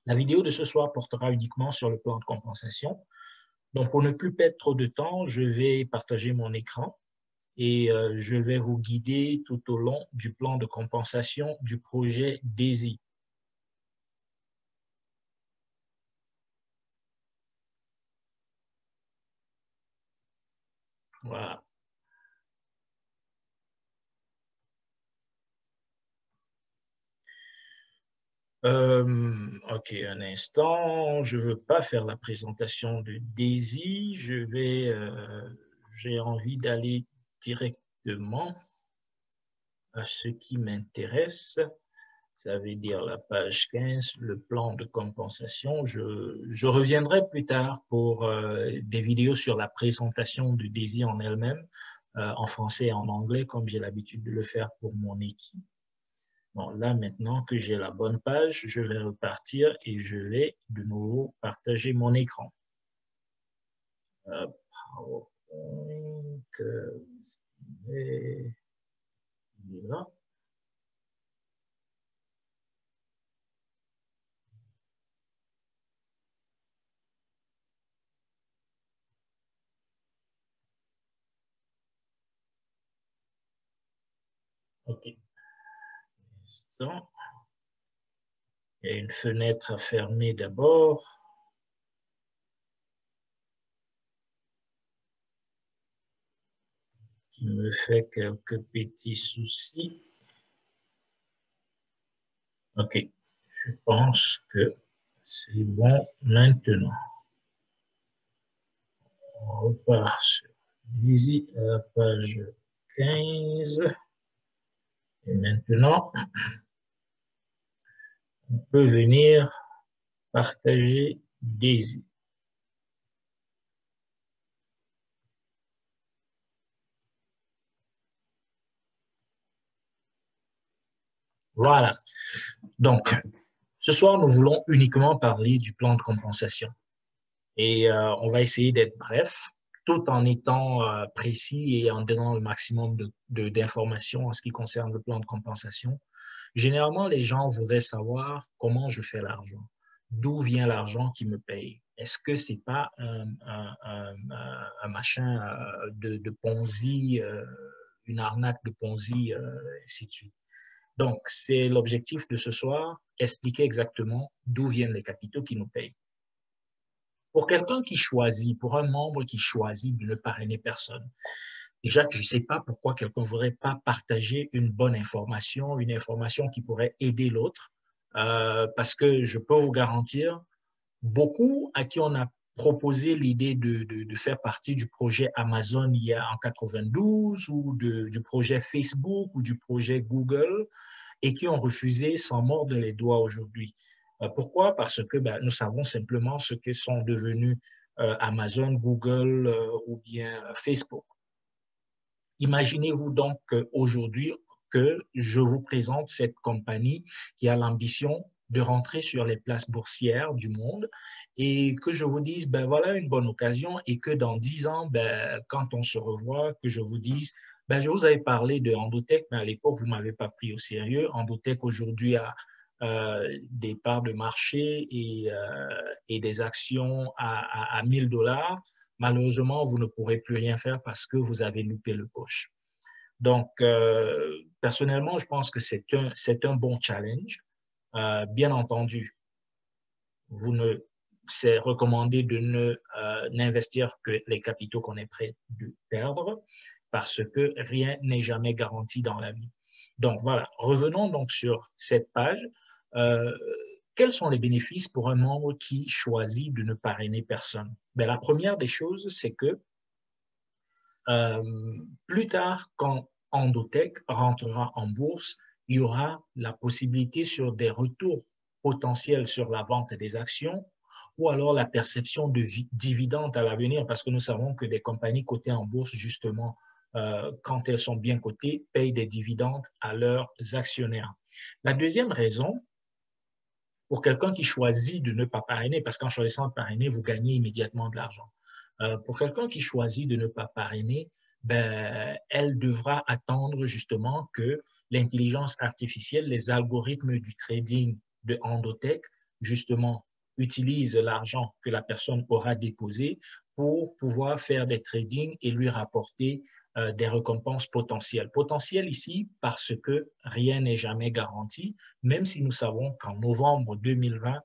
La vidéo de ce soir portera uniquement sur le plan de compensation. Donc, pour ne plus perdre trop de temps, je vais partager mon écran et je vais vous guider tout au long du plan de compensation du projet DAISY. Voilà. OK, un instant. Je ne veux pas faire la présentation de DAISY. J'ai envie d'aller directement à ce qui m'intéresse. Ça veut dire la page 15, le plan de compensation. Je reviendrai plus tard pour des vidéos sur la présentation de DAISY en elle-même, en français et en anglais, comme j'ai l'habitude de le faire pour mon équipe. Bon, là, maintenant que j'ai la bonne page, je vais repartir et je vais de nouveau partager mon écran. PowerPoint, il est là. OK. Ça. Il y a une fenêtre à fermer d'abord. Qui me fait quelques petits soucis. OK. Je pense que c'est bon maintenant. On repart sur DAISY à la page 15. Et maintenant, on peut venir partager DAISY. Voilà. Donc, ce soir, nous voulons uniquement parler du plan de compensation. Et on va essayer d'être bref, tout en étant précis et en donnant le maximum d'informations en ce qui concerne le plan de compensation. Généralement, les gens voudraient savoir comment je fais l'argent. D'où vient l'argent qui me paye? Est-ce que c'est pas un machin de Ponzi, une arnaque de Ponzi, ainsi de suite. Donc, c'est l'objectif de ce soir, expliquer exactement d'où viennent les capitaux qui nous payent. Pour quelqu'un qui choisit, pour un membre qui choisit de ne parrainer personne, déjà, je ne sais pas pourquoi quelqu'un ne voudrait pas partager une bonne information, une information qui pourrait aider l'autre, parce que je peux vous garantir, beaucoup à qui on a proposé l'idée de faire partie du projet Amazon il y a en 92 ou du projet Facebook ou du projet Google et qui ont refusé sans mordre les doigts aujourd'hui. Pourquoi? Parce que nous savons simplement ce que sont devenus Amazon, Google ou bien Facebook. Imaginez-vous donc aujourd'hui que je vous présente cette compagnie qui a l'ambition de rentrer sur les places boursières du monde et que je vous dise, voilà une bonne occasion et que dans 10 ans, quand on se revoit, que je vous dise, je vous avais parlé de Endotech, mais à l'époque, vous ne m'avez pas pris au sérieux. Endotech aujourd'hui a des parts de marché et des actions à 1000 $. Malheureusement, vous ne pourrez plus rien faire parce que vous avez loupé le coche. Donc, personnellement, je pense que c'est un bon challenge. Bien entendu, c'est recommandé de n'investir que les capitaux qu'on est prêt de perdre parce que rien n'est jamais garanti dans la vie. Donc, voilà. Revenons donc sur cette page. Quels sont les bénéfices pour un membre qui choisit de ne parrainer personne? La première des choses, c'est que plus tard, quand Endotech rentrera en bourse, il y aura la possibilité sur des retours potentiels sur la vente des actions ou alors la perception de dividendes à l'avenir, parce que nous savons que des compagnies cotées en bourse, justement, quand elles sont bien cotées, payent des dividendes à leurs actionnaires. La deuxième raison, pour quelqu'un qui choisit de ne pas parrainer, parce qu'en choisissant de parrainer, vous gagnez immédiatement de l'argent. Pour quelqu'un qui choisit de ne pas parrainer, elle devra attendre justement que l'intelligence artificielle, les algorithmes du trading de Endotech justement, utilise l'argent que la personne aura déposé pour pouvoir faire des tradings et lui rapporter des récompenses potentielles. Potentielles ici parce que rien n'est jamais garanti, même si nous savons qu'en novembre 2020,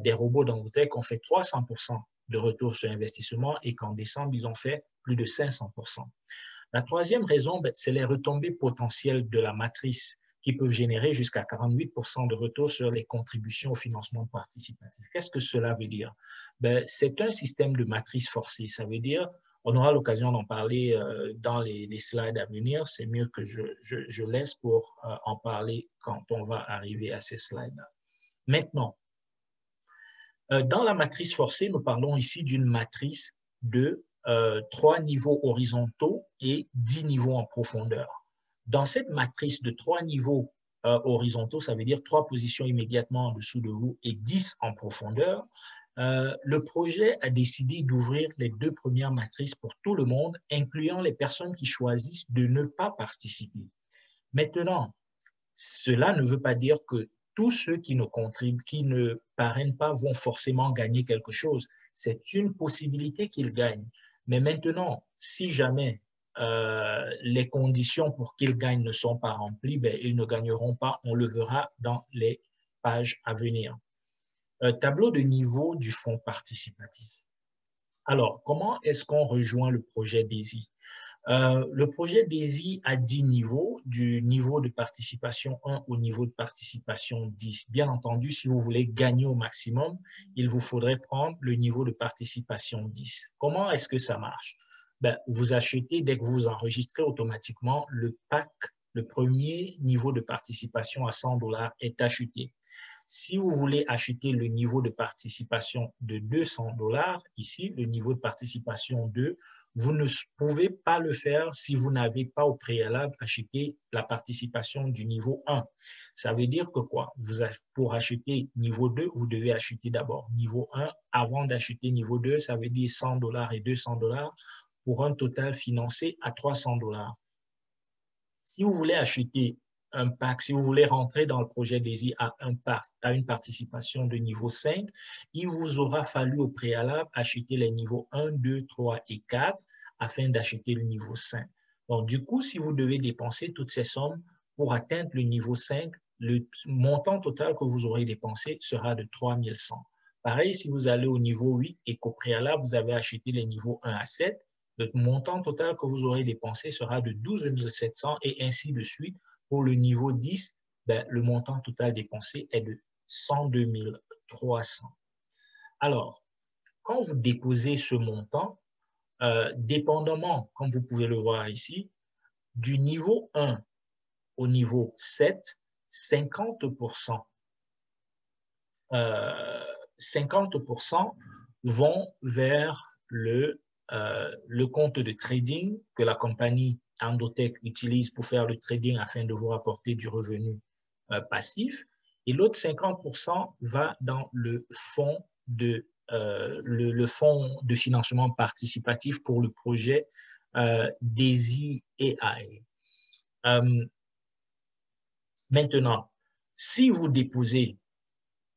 des robots d'Andotech ont fait 300% de retour sur investissement et qu'en décembre, ils ont fait plus de 500%. La troisième raison, c'est les retombées potentielles de la matrice qui peuvent générer jusqu'à 48% de retour sur les contributions au financement participatif. Qu'est-ce que cela veut dire? C'est un système de matrice forcée. Ça veut dire, on aura l'occasion d'en parler dans les slides à venir. C'est mieux que je laisse pour en parler quand on va arriver à ces slides-là. Maintenant, dans la matrice forcée, nous parlons ici d'une matrice de 3 niveaux horizontaux et 10 niveaux en profondeur. Dans cette matrice de 3 niveaux horizontaux, ça veut dire 3 positions immédiatement en dessous de vous et 10 en profondeur, le projet a décidé d'ouvrir les 2 premières matrices pour tout le monde, incluant les personnes qui choisissent de ne pas participer. Maintenant, cela ne veut pas dire que tous ceux qui ne contribuent, qui ne parrainent pas vont forcément gagner quelque chose. C'est une possibilité qu'ils gagnent. Mais maintenant, si jamais les conditions pour qu'ils gagnent ne sont pas remplies, ils ne gagneront pas. On le verra dans les pages à venir. Tableau de niveau du fonds participatif. Alors, comment est-ce qu'on rejoint le projet DAISY? Le projet DAISY a 10 niveaux, du niveau de participation 1 au niveau de participation 10. Bien entendu, si vous voulez gagner au maximum, il vous faudrait prendre le niveau de participation 10. Comment est-ce que ça marche? Vous achetez, dès que vous enregistrez automatiquement, le pack, le premier niveau de participation à 100 $ est acheté. Si vous voulez acheter le niveau de participation de 200 $, ici, le niveau de participation 2, vous ne pouvez pas le faire si vous n'avez pas au préalable acheté la participation du niveau 1. Ça veut dire que quoi? Pour acheter niveau 2, vous devez acheter d'abord niveau 1 avant d'acheter niveau 2. Ça veut dire 100 $ et 200 $, pour un total financé à 300 $. Si vous voulez acheter un pack, si vous voulez rentrer dans le projet DAISY à une participation de niveau 5, il vous aura fallu au préalable acheter les niveaux 1, 2, 3 et 4 afin d'acheter le niveau 5. Donc, du coup, si vous devez dépenser toutes ces sommes pour atteindre le niveau 5, le montant total que vous aurez dépensé sera de 3100. Pareil, si vous allez au niveau 8 et qu'au préalable, vous avez acheté les niveaux 1 à 7, le montant total que vous aurez dépensé sera de 12 700 et ainsi de suite. Pour le niveau 10, le montant total dépensé est de 102 300. Alors, quand vous déposez ce montant, dépendamment, comme vous pouvez le voir ici, du niveau 1 au niveau 7, 50% vont vers le compte de trading que la compagnie Andotech utilise pour faire le trading afin de vous rapporter du revenu passif. Et l'autre 50% va dans le fonds de financement participatif pour le projet DAISY AI. Maintenant, si vous déposez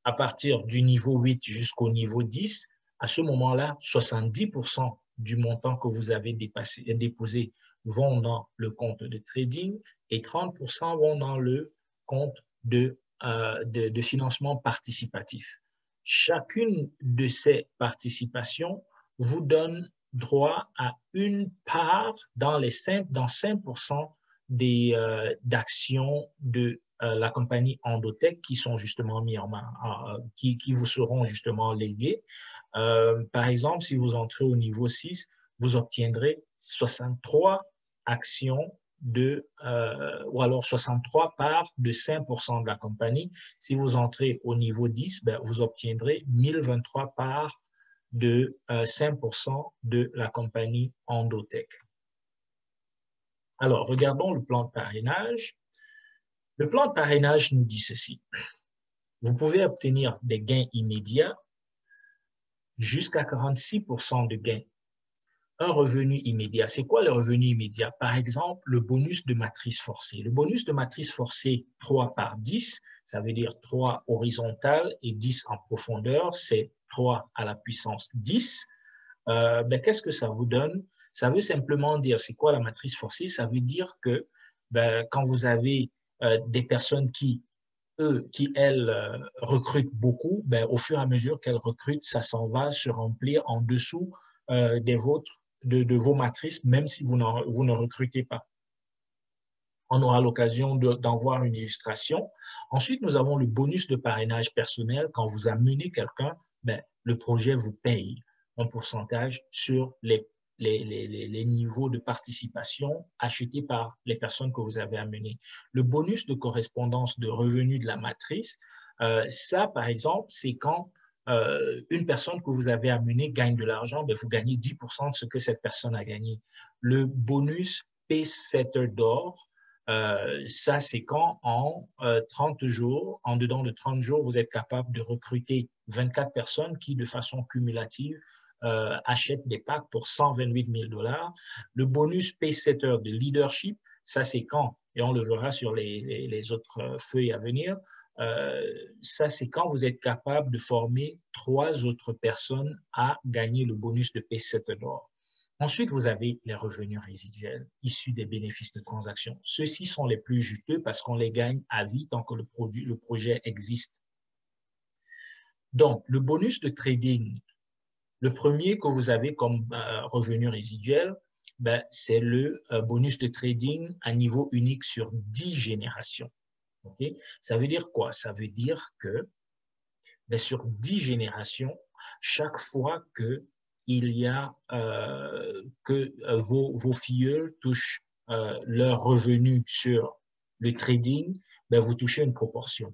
à partir du niveau 8 jusqu'au niveau 10, à ce moment-là, 70% du montant que vous avez déposé vont dans le compte de trading et 30% vont dans le compte de financement participatif. Chacune de ces participations vous donne droit à une part dans 5% d'actions de la compagnie Andotech qui sont justement mis en main, qui vous seront justement léguées. Par exemple, si vous entrez au niveau 6, vous obtiendrez 63 actions ou alors 63 parts de 5% de la compagnie. Si vous entrez au niveau 10, vous obtiendrez 1023 parts de 5% de la compagnie Andotech. Alors, regardons le plan de parrainage. Le plan de parrainage nous dit ceci. Vous pouvez obtenir des gains immédiats jusqu'à 46% de gains. Un revenu immédiat. C'est quoi le revenu immédiat? Par exemple, le bonus de matrice forcée. Le bonus de matrice forcée 3 par 10, ça veut dire 3 horizontales et 10 en profondeur, c'est 3 à la puissance 10. Ben, qu'est-ce que ça vous donne? Ça veut simplement dire, c'est quoi la matrice forcée? Ça veut dire que ben, quand vous avez des personnes qui elles, recrutent beaucoup, ben, au fur et à mesure qu'elles recrutent, ça s'en va se remplir en dessous de vos matrices, même si vous ne recrutez pas. On aura l'occasion d'en voir une illustration. Ensuite, nous avons le bonus de parrainage personnel. Quand vous amenez quelqu'un, ben, le projet vous paye un pourcentage sur les niveaux de participation achetés par les personnes que vous avez amenées. Le bonus de correspondance de revenus de la matrice, ça, par exemple, c'est quand une personne que vous avez amenée gagne de l'argent, ben, vous gagnez 10% de ce que cette personne a gagné. Le bonus Pacesetter d'or, ça, c'est quand en 30 jours, en dedans de 30 jours, vous êtes capable de recruter 24 personnes qui, de façon cumulative, achètent des packs pour 128 000 $. Le bonus Pacesetter de leadership, ça, c'est quand, et on le verra sur les autres feuilles à venir, ça, c'est quand vous êtes capable de former 3 autres personnes à gagner le bonus de Pacesetter d'or. Ensuite, vous avez les revenus résiduels issus des bénéfices de transaction. Ceux-ci sont les plus juteux parce qu'on les gagne à vie tant que le projet existe. Donc, le bonus de trading, le premier que vous avez comme revenu résiduel, ben, c'est le bonus de trading à niveau unique sur 10 générations. Okay? Ça veut dire quoi? Ça veut dire que ben, sur 10 générations, chaque fois que il y a que vos filleuls touchent leurs revenus sur le trading, ben vous touchez une proportion.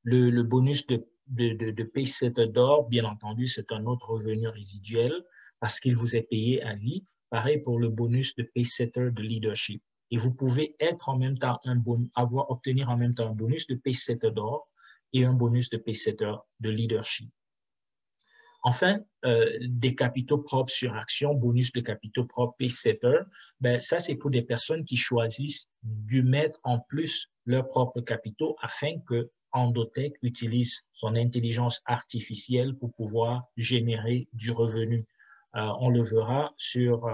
Le bonus de Pacesetter d'or, bien entendu, c'est un autre revenu résiduel parce qu'il vous est payé à vie. Pareil pour le bonus de Pacesetter de leadership. Et vous pouvez être en même temps obtenir en même temps un bonus de Pacesetter d'or et un bonus de Pacesetter de leadership. Enfin, des capitaux propres sur action, bonus de capitaux propres Pacesetter, ben, ça, c'est pour des personnes qui choisissent de mettre en plus leurs propres capitaux afin que Endotech utilise son intelligence artificielle pour pouvoir générer du revenu. On le verra sur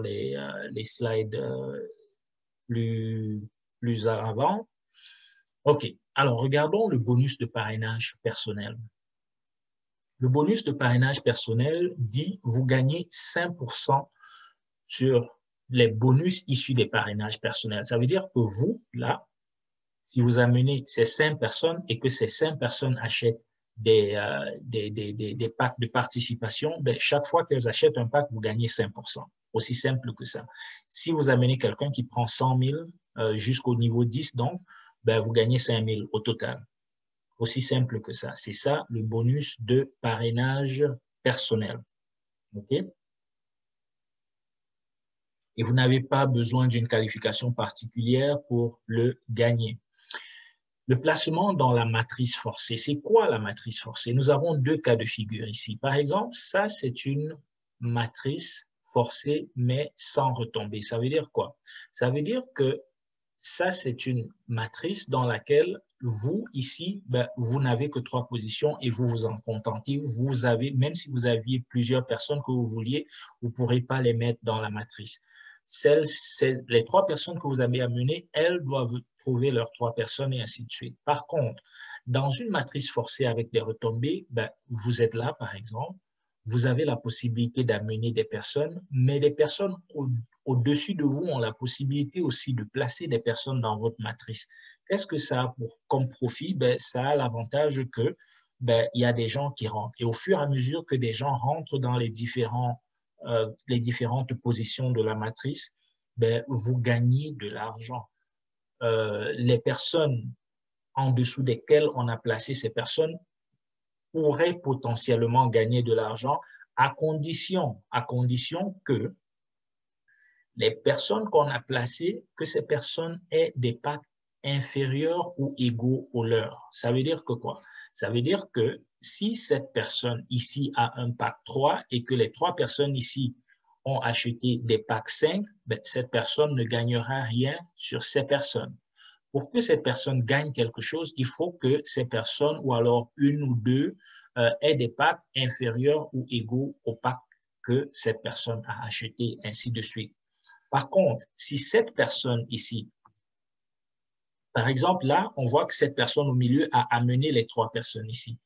les slides plus avant. OK. Alors, regardons le bonus de parrainage personnel. Le bonus de parrainage personnel dit vous gagnez 5% sur les bonus issus des parrainages personnels. Ça veut dire que vous, là, si vous amenez ces 5 personnes et que ces 5 personnes achètent des packs de participation, ben, chaque fois qu'elles achètent un pack, vous gagnez 5%. Aussi simple que ça. Si vous amenez quelqu'un qui prend 100 000 jusqu'au niveau 10, donc, ben, vous gagnez 5 000 au total. Aussi simple que ça. C'est ça, le bonus de parrainage personnel. OK? Et vous n'avez pas besoin d'une qualification particulière pour le gagner. Le placement dans la matrice forcée. C'est quoi la matrice forcée? Nous avons 2 cas de figure ici. Par exemple, ça, c'est une matrice forcée, mais sans retombée. Ça veut dire quoi? Ça veut dire que ça, c'est une matrice dans laquelle vous, ici, ben, vous n'avez que 3 positions et vous vous en contentez. Vous avez, même si vous aviez plusieurs personnes que vous vouliez, vous ne pourrez pas les mettre dans la matrice. Les 3 personnes que vous avez amenées, elles doivent trouver leurs 3 personnes et ainsi de suite. Par contre, dans une matrice forcée avec des retombées, ben, vous êtes là, par exemple, vous avez la possibilité d'amener des personnes, mais les personnes au-dessus de vous ont la possibilité aussi de placer des personnes dans votre matrice. Qu'est-ce que ça a comme profit? Ben, ça a l'avantage que ben, il y a des gens qui rentrent. Et au fur et à mesure que des gens rentrent dans les différentes positions de la matrice, ben, vous gagnez de l'argent. Les personnes en dessous desquelles on a placé ces personnes pourraient potentiellement gagner de l'argent à condition que les personnes qu'on a placées, que ces personnes aient des packs inférieurs ou égaux aux leurs. Ça veut dire que quoi? Ça veut dire que si cette personne ici a un pack 3 et que les 3 personnes ici ont acheté des packs 5, ben, cette personne ne gagnera rien sur ces personnes. Pour que cette personne gagne quelque chose, il faut que ces personnes, ou alors une ou deux, aient des packs inférieurs ou égaux au pack que cette personne a acheté, ainsi de suite. Par contre, si cette personne ici, par exemple, là, on voit que cette personne au milieu a amené les trois personnes ici.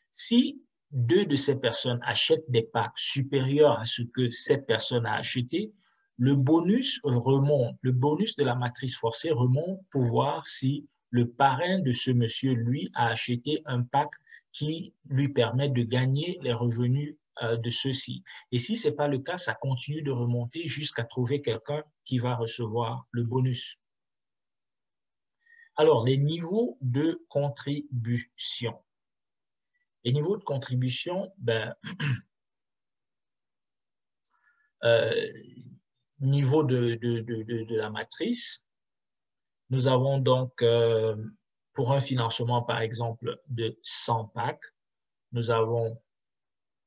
Si deux de ces personnes achètent des packs supérieurs à ce que cette personne a acheté, le bonus remonte, le bonus de la matrice forcée remonte pour voir si le parrain de ce monsieur, lui, a acheté un pack qui lui permet de gagner les revenus de ceux-ci. Et si ce n'est pas le cas, ça continue de remonter jusqu'à trouver quelqu'un qui va recevoir le bonus. Alors, les niveaux de contribution. Les niveaux de contribution, niveau de la matrice, nous avons donc, pour un financement, par exemple, de 100 packs, nous avons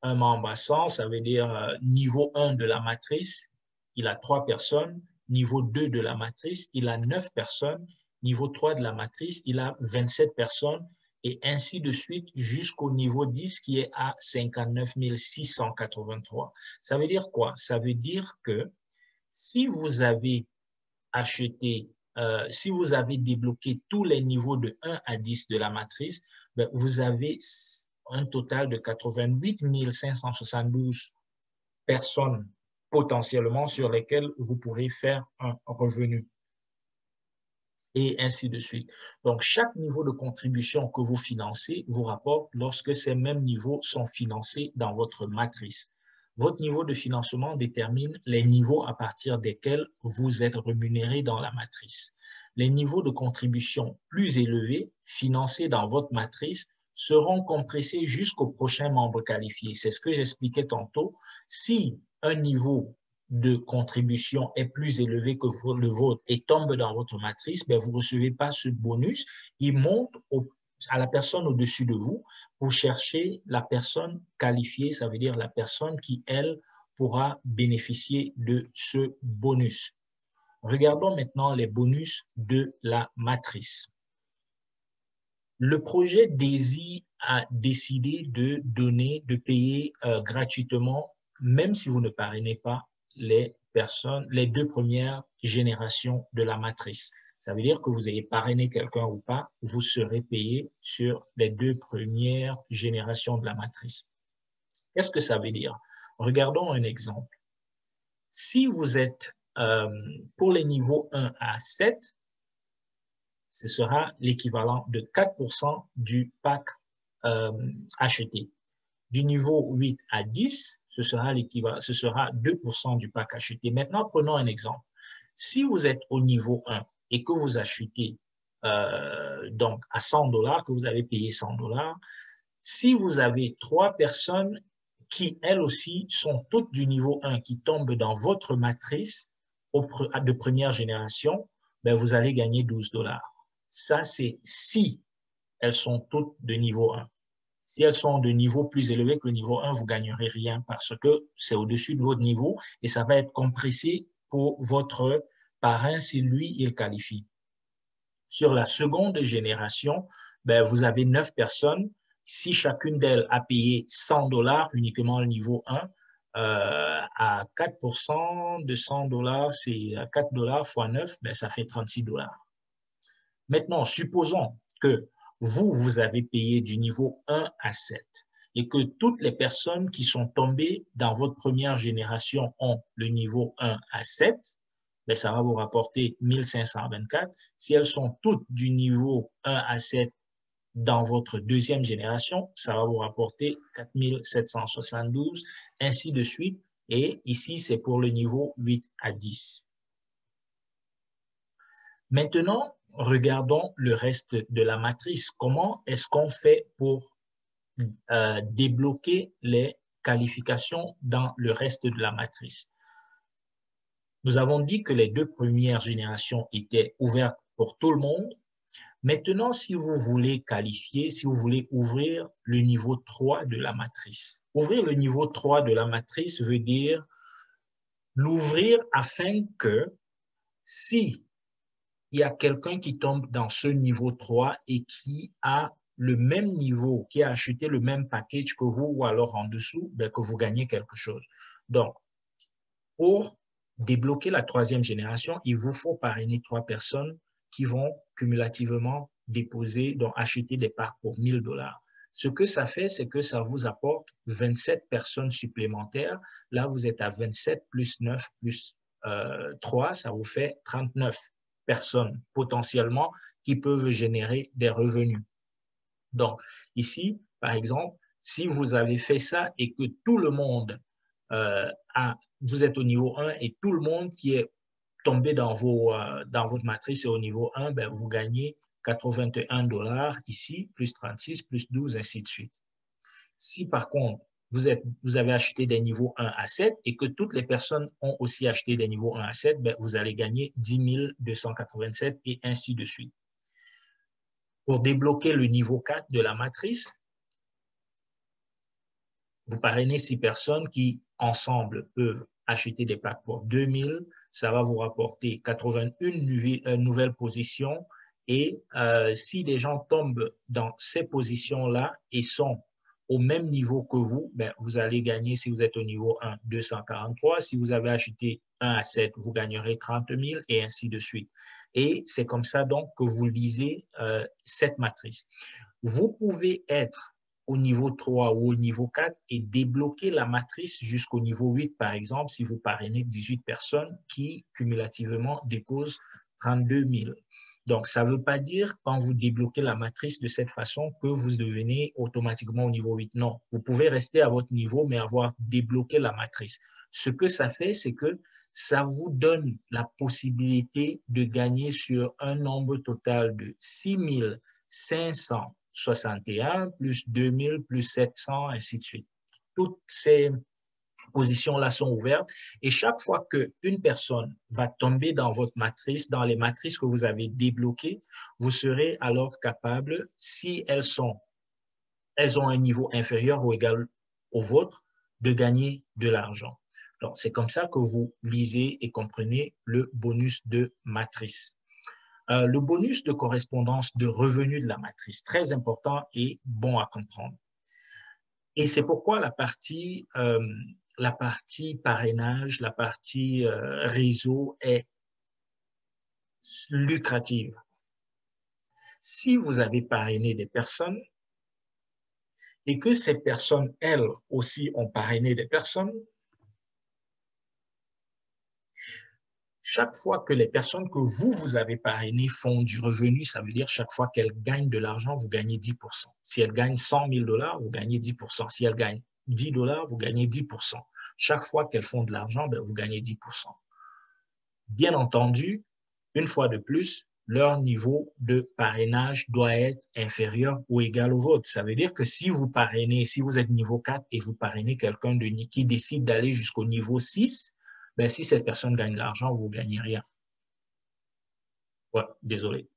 un membre à 100, ça veut dire niveau 1 de la matrice, il a 3 personnes, niveau 2 de la matrice, il a 9 personnes, niveau 3 de la matrice, il a 27 personnes, et ainsi de suite jusqu'au niveau 10 qui est à 59 683. Ça veut dire quoi? Ça veut dire que si vous avez acheté, si vous avez débloqué tous les niveaux de 1 à 10 de la matrice, vous avez un total de 88 572 personnes potentiellement sur lesquelles vous pourrez faire un revenu. Et ainsi de suite. Donc, chaque niveau de contribution que vous financez vous rapporte lorsque ces mêmes niveaux sont financés dans votre matrice. Votre niveau de financement détermine les niveaux à partir desquels vous êtes rémunéré dans la matrice. Les niveaux de contribution plus élevés, financés dans votre matrice, seront compressés jusqu'au prochain membre qualifié. C'est ce que j'expliquais tantôt. Si un niveau de contribution est plus élevé que le vôtre et tombe dans votre matrice, vous ne recevez pas ce bonus. Il monte à la personne au-dessus de vous pour chercher la personne qualifiée, ça veut dire la personne qui, elle, pourra bénéficier de ce bonus. Regardons maintenant les bonus de la matrice. Le projet DAISY a décidé de donner, de payer gratuitement, même si vous ne parrainez pas les deux premières générations de la matrice. Ça veut dire que vous ayez parrainé quelqu'un ou pas, vous serez payé sur les deux premières générations de la matrice. Qu'est-ce que ça veut dire? Regardons un exemple. Si vous êtes pour les niveaux 1 à 7, ce sera l'équivalent de 4% du pack acheté. Du niveau 8 à 10, ce sera 2% du pack acheté. Maintenant, prenons un exemple. Si vous êtes au niveau 1 et que vous achetez donc à $100, que vous avez payé $100, si vous avez 3 personnes qui, elles aussi, sont toutes du niveau 1, qui tombent dans votre matrice de première génération, vous allez gagner $12. Ça, c'est si elles sont toutes de niveau 1. Si elles sont de niveau plus élevé que le niveau 1, vous ne gagnerez rien parce que c'est au-dessus de votre niveau et ça va être compressé pour votre parrain si lui, il qualifie. Sur la seconde génération, vous avez 9 personnes. Si chacune d'elles a payé $100, uniquement le niveau 1, à 4% de $100, c'est $4 fois 9, ça fait $36. Maintenant, supposons que vous avez payé du niveau 1 à 7 et que toutes les personnes qui sont tombées dans votre première génération ont le niveau 1 à 7, ça va vous rapporter 1524. Si elles sont toutes du niveau 1 à 7 dans votre deuxième génération, ça va vous rapporter 4772, ainsi de suite. Et ici, c'est pour le niveau 8 à 10. Maintenant, regardons le reste de la matrice. Comment est-ce qu'on fait pour débloquer les qualifications dans le reste de la matrice? Nous avons dit que les deux premières générations étaient ouvertes pour tout le monde. Maintenant, si vous voulez qualifier, si vous voulez ouvrir le niveau 3 de la matrice, ouvrir le niveau 3 de la matrice veut dire l'ouvrir afin que si il y a quelqu'un qui tombe dans ce niveau 3 et qui a le même niveau, qui a acheté le même package que vous ou alors en dessous, ben, que vous gagnez quelque chose. Donc, pour débloquer la troisième génération, il vous faut parrainer 3 personnes qui vont cumulativement déposer, donc acheter des parts pour 1 000 $. Ce que ça fait, c'est que ça vous apporte 27 personnes supplémentaires. Là, vous êtes à 27 plus 9 plus 3, ça vous fait 39 personnes potentiellement qui peuvent générer des revenus. Donc, ici, par exemple, si vous avez fait ça et que tout le monde vous êtes au niveau 1 et tout le monde qui est tombé dans votre matrice est au niveau 1, ben, vous gagnez 81 $ ici, plus 36, plus 12, ainsi de suite. Si par contre, vous avez acheté des niveaux 1 à 7 et que toutes les personnes ont aussi acheté des niveaux 1 à 7, ben, vous allez gagner 10 287 et ainsi de suite. Pour débloquer le niveau 4 de la matrice, vous parrainez 6 personnes qui, ensemble, peuvent acheter des packs pour 2000. Ça va vous rapporter 81 nouvelles positions. Et si les gens tombent dans ces positions-là et sont au même niveau que vous, ben, vous allez gagner, si vous êtes au niveau 1, 243. Si vous avez acheté 1 à 7, vous gagnerez 30 000 et ainsi de suite. Et c'est comme ça donc que vous lisez cette matrice. Vous pouvez être au niveau 3 ou au niveau 4 et débloquer la matrice jusqu'au niveau 8, par exemple, si vous parrainez 18 personnes qui, cumulativement, déposent 32 000. Donc, ça ne veut pas dire, quand vous débloquez la matrice de cette façon, que vous devenez automatiquement au niveau 8. Non, vous pouvez rester à votre niveau, mais avoir débloqué la matrice. Ce que ça fait, c'est que ça vous donne la possibilité de gagner sur un nombre total de 6 561, plus 2000, plus 700, ainsi de suite. Toutes ces positions-là sont ouvertes et chaque fois qu'une personne va tomber dans votre matrice, dans les matrices que vous avez débloquées, vous serez alors capable, si elles ont un niveau inférieur ou égal au vôtre, de gagner de l'argent. Donc, c'est comme ça que vous lisez et comprenez le bonus de matrice. Le bonus de correspondance de revenus de la matrice, très important et bon à comprendre. Et c'est pourquoi la partie parrainage, la partie réseau est lucrative. Si vous avez parrainé des personnes et que ces personnes, elles aussi, ont parrainé des personnes, chaque fois que les personnes que vous avez parrainées font du revenu, ça veut dire chaque fois qu'elles gagnent de l'argent, vous gagnez 10%. Si elles gagnent 100 000 $, vous gagnez 10%. Si elles gagnent 10 $, vous gagnez 10%. Chaque fois qu'elles font de l'argent, ben, vous gagnez 10%. Bien entendu, une fois de plus, leur niveau de parrainage doit être inférieur ou égal au vôtre. Ça veut dire que si vous parrainez, si vous êtes niveau 4 et vous parrainez quelqu'un qui décide d'aller jusqu'au niveau 6, ben, si cette personne gagne de l'argent, vous ne gagnez rien. Ouais, désolé.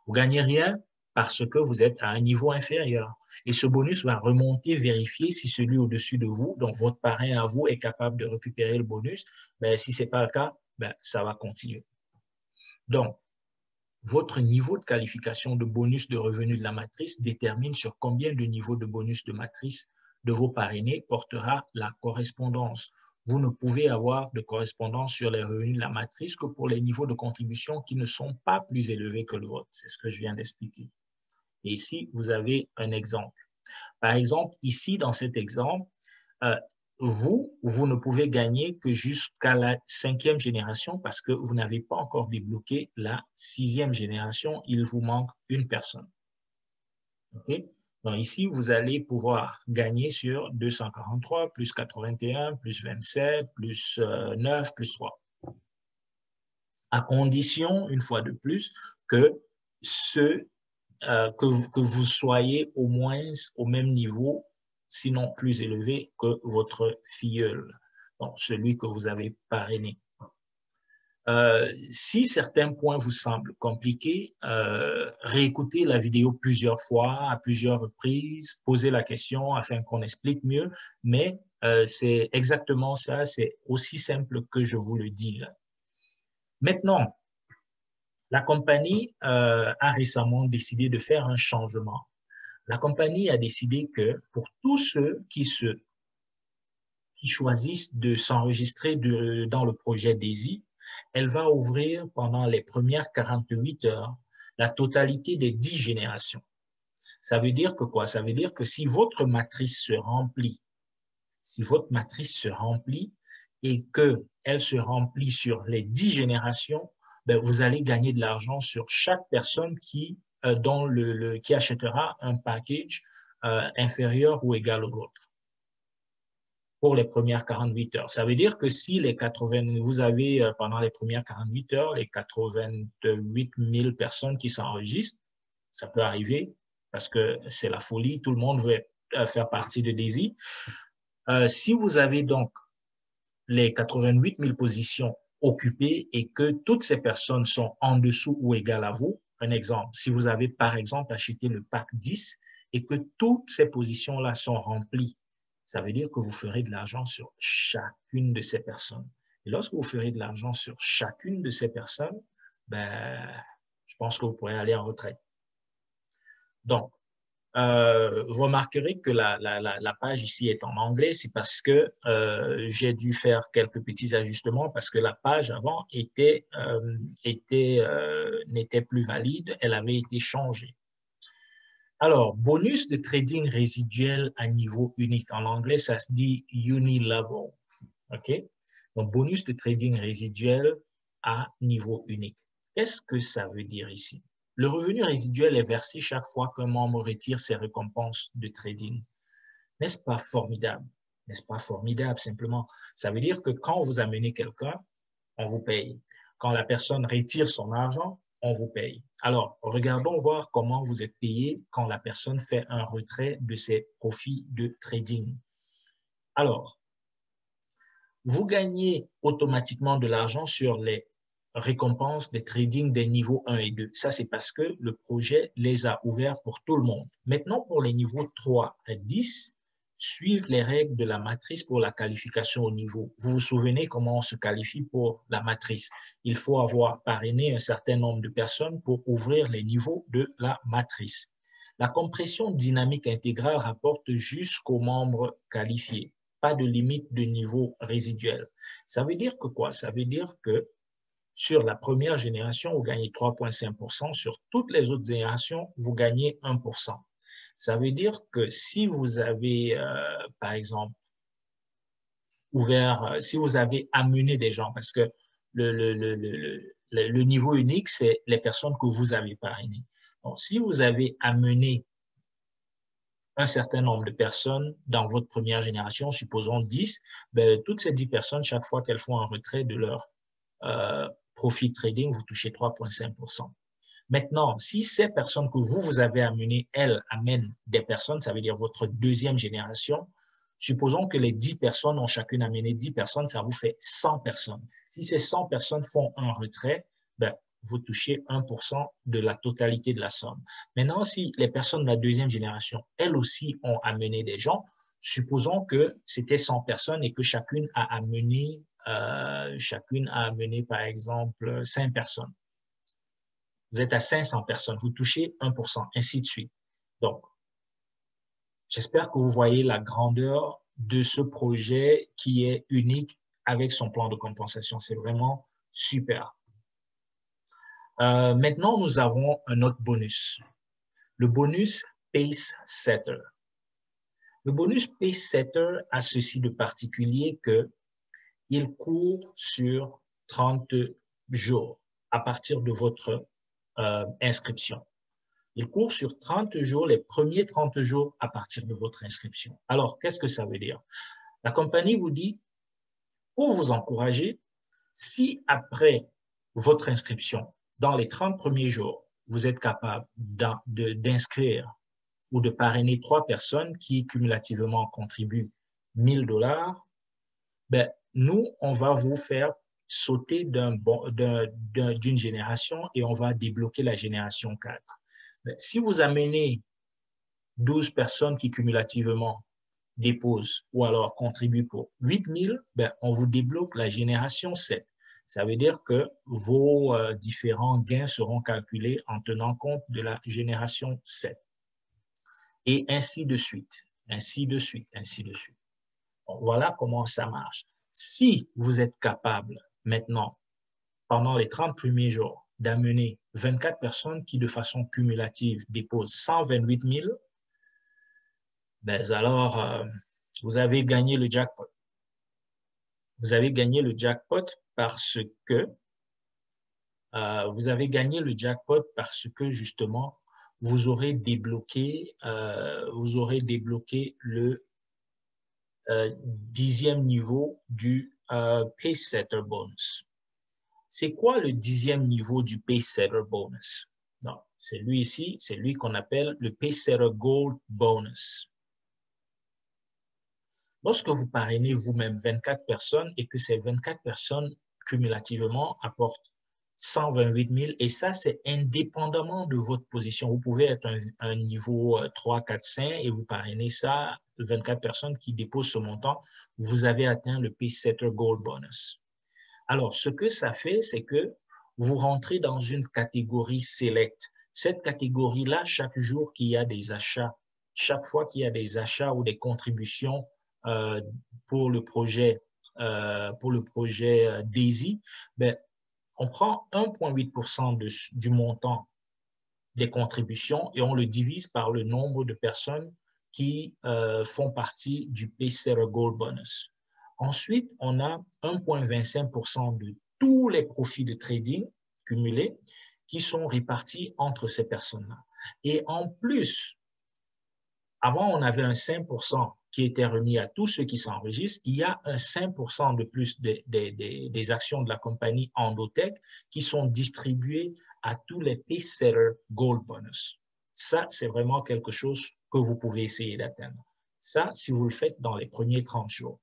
Vous ne gagnez rien parce que vous êtes à un niveau inférieur. Et ce bonus va remonter, vérifier si celui au-dessus de vous, donc votre parrain à vous, est capable de récupérer le bonus. Ben, si ce n'est pas le cas, ben, ça va continuer. Donc, votre niveau de qualification de bonus de revenu de la matrice détermine sur combien de niveaux de bonus de matrice de vos parrainés portera la correspondance. Vous ne pouvez avoir de correspondance sur les revenus de la matrice que pour les niveaux de contribution qui ne sont pas plus élevés que le vôtre. C'est ce que je viens d'expliquer. Et ici, vous avez un exemple. Par exemple, ici, dans cet exemple, vous ne pouvez gagner que jusqu'à la 5e génération parce que vous n'avez pas encore débloqué la 6e génération. Il vous manque une personne. Okay? Donc ici, vous allez pouvoir gagner sur 243, plus 81, plus 27, plus 9, plus 3. À condition, une fois de plus, que que vous soyez au moins au même niveau, sinon plus élevé que votre filleul, donc celui que vous avez parrainé. Si certains points vous semblent compliqués, réécoutez la vidéo plusieurs fois, à plusieurs reprises, posez la question afin qu'on explique mieux, mais c'est exactement ça, c'est aussi simple que je vous le dis là. Maintenant, La compagnie a récemment décidé de faire un changement. La compagnie a décidé que pour tous ceux qui choisissent de s'enregistrer dans le projet DAISY, elle va ouvrir pendant les premières 48 heures la totalité des 10 générations. Ça veut dire que quoi? Ça veut dire que si votre matrice se remplit, et qu'elle se remplit sur les 10 générations, ben, vous allez gagner de l'argent sur chaque personne qui achètera un package inférieur ou égal au vôtre pour les premières 48 heures. Ça veut dire que si vous avez pendant les premières 48 heures, les 88 000 personnes qui s'enregistrent, ça peut arriver parce que c'est la folie, tout le monde veut faire partie de DAISY. Si vous avez donc les 88 000 positions occupées et que toutes ces personnes sont en dessous ou égales à vous, un exemple, si vous avez par exemple acheté le pack 10 et que toutes ces positions-là sont remplies, ça veut dire que vous ferez de l'argent sur chacune de ces personnes. Et lorsque vous ferez de l'argent sur chacune de ces personnes, ben, je pense que vous pourrez aller en retraite. Donc, vous remarquerez que la page ici est en anglais, c'est parce que j'ai dû faire quelques petits ajustements parce que la page avant n'était plus valide, elle avait été changée. Alors, bonus de trading résiduel à niveau unique. En anglais, ça se dit unilevel. OK? Donc, bonus de trading résiduel à niveau unique. Qu'est-ce que ça veut dire ici? Le revenu résiduel est versé chaque fois qu'un membre retire ses récompenses de trading. N'est-ce pas formidable? N'est-ce pas formidable simplement? Ça veut dire que quand vous amenez quelqu'un, on vous paye. Quand la personne retire son argent, on vous paye. Alors, regardons voir comment vous êtes payé quand la personne fait un retrait de ses profits de trading. Alors, vous gagnez automatiquement de l'argent sur les récompenses des trading des niveaux 1 et 2. Ça, c'est parce que le projet les a ouverts pour tout le monde. Maintenant, pour les niveaux 3 à 10, suivent les règles de la matrice pour la qualification au niveau. Vous vous souvenez comment on se qualifie pour la matrice? Il faut avoir parrainé un certain nombre de personnes pour ouvrir les niveaux de la matrice. La compression dynamique intégrale rapporte jusqu'aux membres qualifiés. Pas de limite de niveau résiduel. Ça veut dire que quoi? Ça veut dire que sur la première génération, vous gagnez 3,5%. Sur toutes les autres générations, vous gagnez 1%. Ça veut dire que si vous avez, par exemple, si vous avez amené des gens, parce que le niveau unique, c'est les personnes que vous avez parrainées. Donc, si vous avez amené un certain nombre de personnes dans votre première génération, supposons 10, ben, toutes ces 10 personnes, chaque fois qu'elles font un retrait de leur profit trading, vous touchez 3,5%. Maintenant, si ces personnes que vous avez amenées, elles amènent des personnes, ça veut dire votre deuxième génération, supposons que les 10 personnes ont chacune amené 10 personnes, ça vous fait 100 personnes. Si ces 100 personnes font un retrait, ben, vous touchez 1% de la totalité de la somme. Maintenant, si les personnes de la deuxième génération, elles aussi ont amené des gens, supposons que c'était 100 personnes et que chacune a amené, par exemple, 5 personnes. Vous êtes à 500 personnes, vous touchez 1%, ainsi de suite. Donc, j'espère que vous voyez la grandeur de ce projet qui est unique avec son plan de compensation. C'est vraiment super. Maintenant, nous avons un autre bonus. Le bonus Pace Setter. Le bonus Pace Setter a ceci de particulier qu'il court sur 30 jours à partir de votre inscription. Il court sur 30 jours, les premiers 30 jours à partir de votre inscription. Alors, qu'est-ce que ça veut dire? La compagnie vous dit, pour vous encourager, si après votre inscription, dans les 30 premiers jours, vous êtes capable d'inscrire ou de parrainer 3 personnes qui cumulativement contribuent 1 000 $, ben, nous, on va vous faire sauter d'une génération et on va débloquer la génération 4. Ben, si vous amenez 12 personnes qui cumulativement déposent ou alors contribuent pour 8 000, ben, on vous débloque la génération 7. Ça veut dire que vos différents gains seront calculés en tenant compte de la génération 7. Et ainsi de suite, ainsi de suite, ainsi de suite. Donc, voilà comment ça marche. Si vous êtes capable maintenant, pendant les 30 premiers jours, d'amener 24 personnes qui, de façon cumulative, déposent 128 000, ben alors, vous avez gagné le jackpot. Vous avez gagné le jackpot parce que justement, vous aurez débloqué le 10e niveau du Pacesetter Bonus. C'est quoi le 10e niveau du Pacesetter Bonus? Non, c'est lui ici, c'est lui qu'on appelle le Pacesetter Gold Bonus. Lorsque vous parrainez vous-même 24 personnes et que ces 24 personnes cumulativement apportent 128 000, et ça, c'est indépendamment de votre position. Vous pouvez être un niveau 3, 4, 5 et vous parrainez ça, 24 personnes qui déposent ce montant, vous avez atteint le Pacesetter Gold Bonus. Alors, ce que ça fait, c'est que vous rentrez dans une catégorie select. Cette catégorie-là, chaque jour qu'il y a des achats, chaque fois qu'il y a des achats ou des contributions pour le projet DAISY, ben, on prend 1,8% du montant des contributions et on le divise par le nombre de personnes qui font partie du Pacesetter Gold Bonus. Ensuite, on a 1,25% de tous les profits de trading cumulés qui sont répartis entre ces personnes-là. Et en plus, avant, on avait un 5% qui était remis à tous ceux qui s'enregistrent. Il y a un 5% de plus des actions de la compagnie Endotech qui sont distribuées à tous les Pacesetter Gold Bonus. Ça, c'est vraiment quelque chose que vous pouvez essayer d'atteindre. Ça, si vous le faites dans les premiers 30 jours.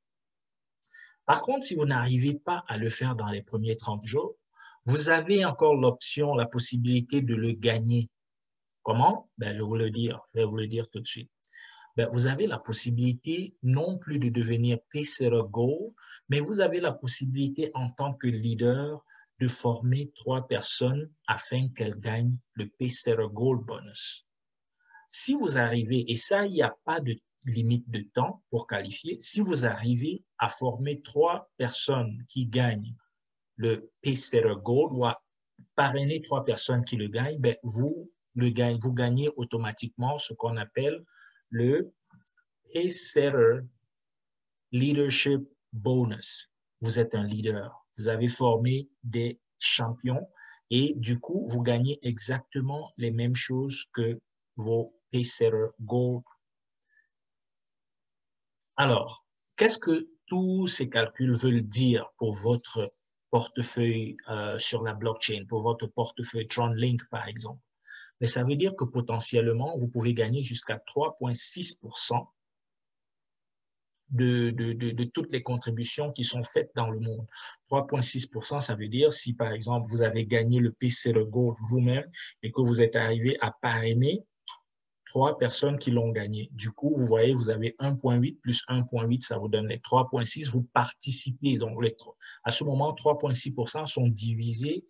Par contre, si vous n'arrivez pas à le faire dans les premiers 30 jours, vous avez encore l'option, la possibilité de le gagner. Comment? Ben, je vais vous le dire tout de suite. Ben, vous avez la possibilité non plus de devenir Pacesetter Gold, mais vous avez la possibilité en tant que leader de former 3 personnes afin qu'elles gagnent le Pacesetter Gold Bonus. Si vous arrivez, et ça, il n'y a pas de limite de temps pour qualifier, si vous arrivez à former 3 personnes qui gagnent le Pacesetter Gold ou à parrainer 3 personnes qui le gagnent, ben vous gagnez automatiquement ce qu'on appelle le Pacesetter Leadership Bonus. Vous êtes un leader, vous avez formé des champions et du coup, vous gagnez exactement les mêmes choses que vos Pacesetter Gold. Alors, qu'est-ce que tous ces calculs veulent dire pour votre portefeuille sur la blockchain, pour votre portefeuille TronLink, par exemple? Mais ça veut dire que potentiellement, vous pouvez gagner jusqu'à 3,6% de toutes les contributions qui sont faites dans le monde. 3,6%, ça veut dire si, par exemple, vous avez gagné le Pacesetter Gold vous-même et que vous êtes arrivé à parrainer 3 personnes qui l'ont gagné. Du coup, vous voyez, vous avez 1,8 plus 1,8, ça vous donne les 3,6. Vous participez. Donc, à ce moment, 3,6% sont divisés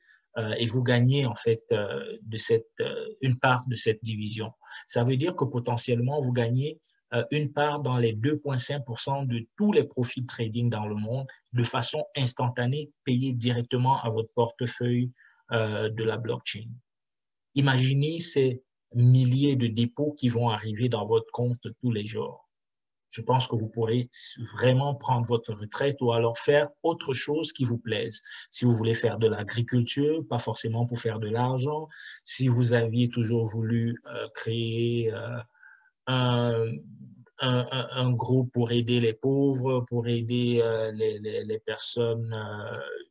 et vous gagnez en fait une part de cette division. Ça veut dire que potentiellement, vous gagnez une part dans les 2,5% de tous les profits de trading dans le monde de façon instantanée, payés directement à votre portefeuille de la blockchain. Imaginez ces milliers de dépôts qui vont arriver dans votre compte tous les jours. Je pense que vous pourrez vraiment prendre votre retraite ou alors faire autre chose qui vous plaise. Si vous voulez faire de l'agriculture, pas forcément pour faire de l'argent. Si vous aviez toujours voulu créer un groupe pour aider les pauvres, pour aider les personnes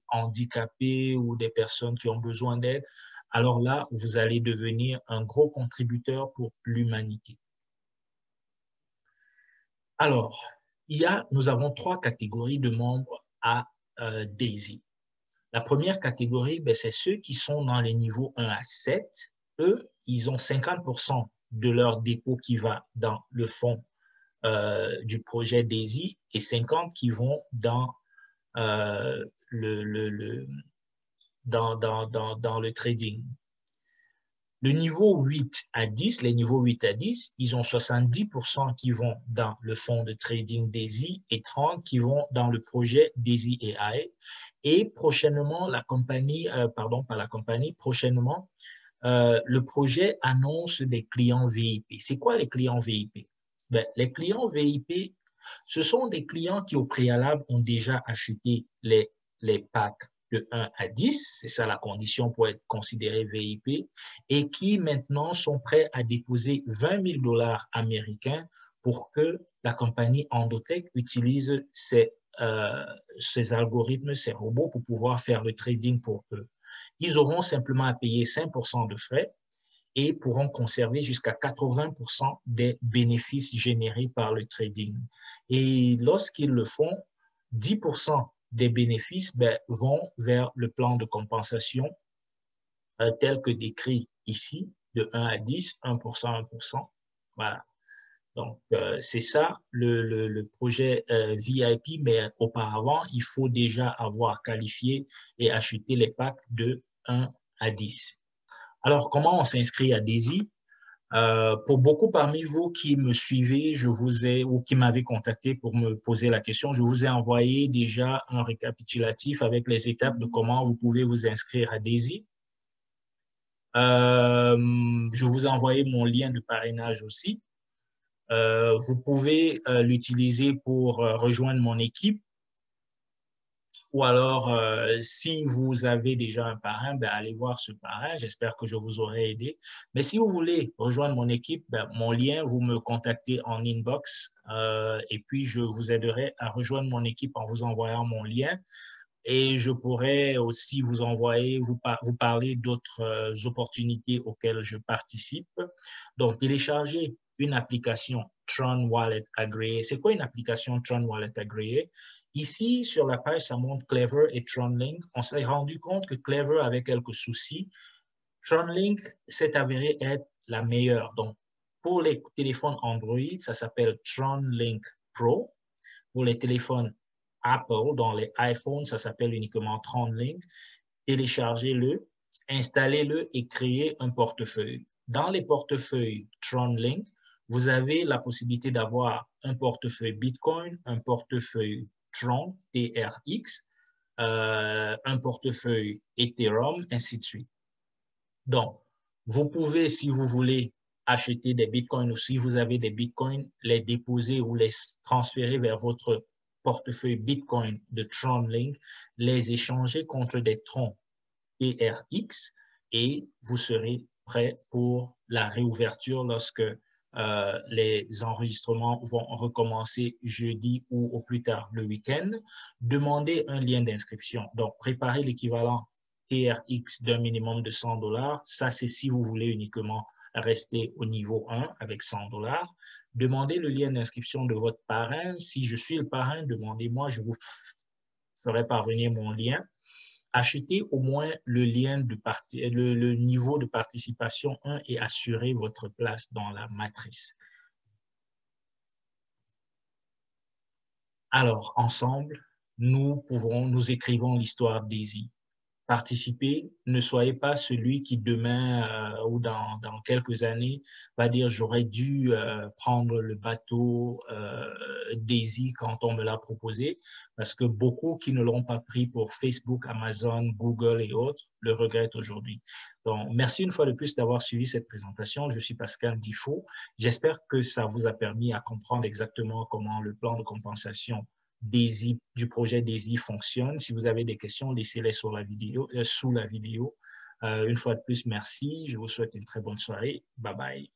handicapées ou des personnes qui ont besoin d'aide, alors là, vous allez devenir un gros contributeur pour l'humanité. Alors, nous avons 3 catégories de membres à DAISY. La première catégorie, ben, c'est ceux qui sont dans les niveaux 1 à 7. Eux, ils ont 50% de leur dépôt qui va dans le fonds du projet DAISY et 50 qui vont dans dans le trading. Le niveau 8 à 10, les niveaux 8 à 10, ils ont 70% qui vont dans le fonds de trading Daisy et 30 qui vont dans le projet Daisy AI. Et prochainement, la compagnie, pardon, pas la compagnie, prochainement, le projet annonce des clients VIP. C'est quoi les clients VIP? Ben, les clients VIP, ce sont des clients qui au préalable ont déjà acheté les packs de 1 à 10, c'est ça la condition pour être considéré VIP, et qui maintenant sont prêts à déposer 20 000 dollars américains pour que la compagnie Endotech utilise ces algorithmes, ces robots pour pouvoir faire le trading pour eux. Ils auront simplement à payer 5% de frais et pourront conserver jusqu'à 80% des bénéfices générés par le trading. Et lorsqu'ils le font, 10% des bénéfices vont vers le plan de compensation tel que décrit ici, de 1 à 10, 1%, 1%. Voilà. Donc, c'est ça le projet VIP, mais auparavant, il faut déjà avoir qualifié et acheté les packs de 1 à 10. Alors, comment on s'inscrit à Daisy? Pour beaucoup parmi vous qui me suivez, je vous ai ou qui m'avez contacté pour me poser la question, je vous ai envoyé déjà un récapitulatif avec les étapes de comment vous pouvez vous inscrire à Daisy. Je vous ai envoyé mon lien de parrainage aussi. Vous pouvez l'utiliser pour rejoindre mon équipe. Ou alors, si vous avez déjà un parrain, allez voir ce parrain. J'espère que je vous aurai aidé. Mais si vous voulez rejoindre mon équipe, mon lien, vous me contactez en inbox et puis je vous aiderai à rejoindre mon équipe en vous envoyant mon lien. Et je pourrais aussi vous envoyer, vous parler d'autres opportunités auxquelles je participe. Donc, téléchargez une application Tron Wallet agréée. C'est quoi une application Tron Wallet agréée? Ici, sur la page, ça montre Clever et TronLink. On s'est rendu compte que Clever avait quelques soucis. TronLink s'est avéré être la meilleure. Donc, pour les téléphones Android, ça s'appelle TronLink Pro. Pour les téléphones Apple, dans les iPhones, ça s'appelle uniquement TronLink. Téléchargez-le, installez-le et créez un portefeuille. Dans les portefeuilles TronLink, vous avez la possibilité d'avoir un portefeuille Bitcoin, un portefeuille Tron, TRX, un portefeuille Ethereum, ainsi de suite. Donc, vous pouvez, si vous voulez, acheter des bitcoins ou si vous avez des bitcoins, les déposer ou les transférer vers votre portefeuille Bitcoin de TronLink, les échanger contre des troncs TRX et vous serez prêt pour la réouverture lorsque les enregistrements vont recommencer jeudi ou au plus tard le week-end. Demandez un lien d'inscription. Donc, préparez l'équivalent TRX d'un minimum de 100 $. Ça, c'est si vous voulez uniquement rester au niveau 1 avec 100 $. Demandez le lien d'inscription de votre parrain. Si je suis le parrain, demandez-moi, je vous ferai parvenir mon lien. Achetez au moins le lien de le niveau de participation 1 et assurez votre place dans la matrice. Alors, ensemble, nous écrivons l'histoire Daisy. Participez, ne soyez pas celui qui demain ou dans quelques années va dire j'aurais dû prendre le bateau Daisy quand on me l'a proposé, parce que beaucoup qui ne l'ont pas pris pour Facebook, Amazon, Google et autres le regrettent aujourd'hui. Donc, merci une fois de plus d'avoir suivi cette présentation. Je suis Pascal Diffaut. J'espère que ça vous a permis à comprendre exactement comment le plan de compensation Daisy, du projet Daisy fonctionne. Si vous avez des questions, laissez-les sur la vidéo, sous la vidéo. Une fois de plus, merci. Je vous souhaite une très bonne soirée. Bye bye.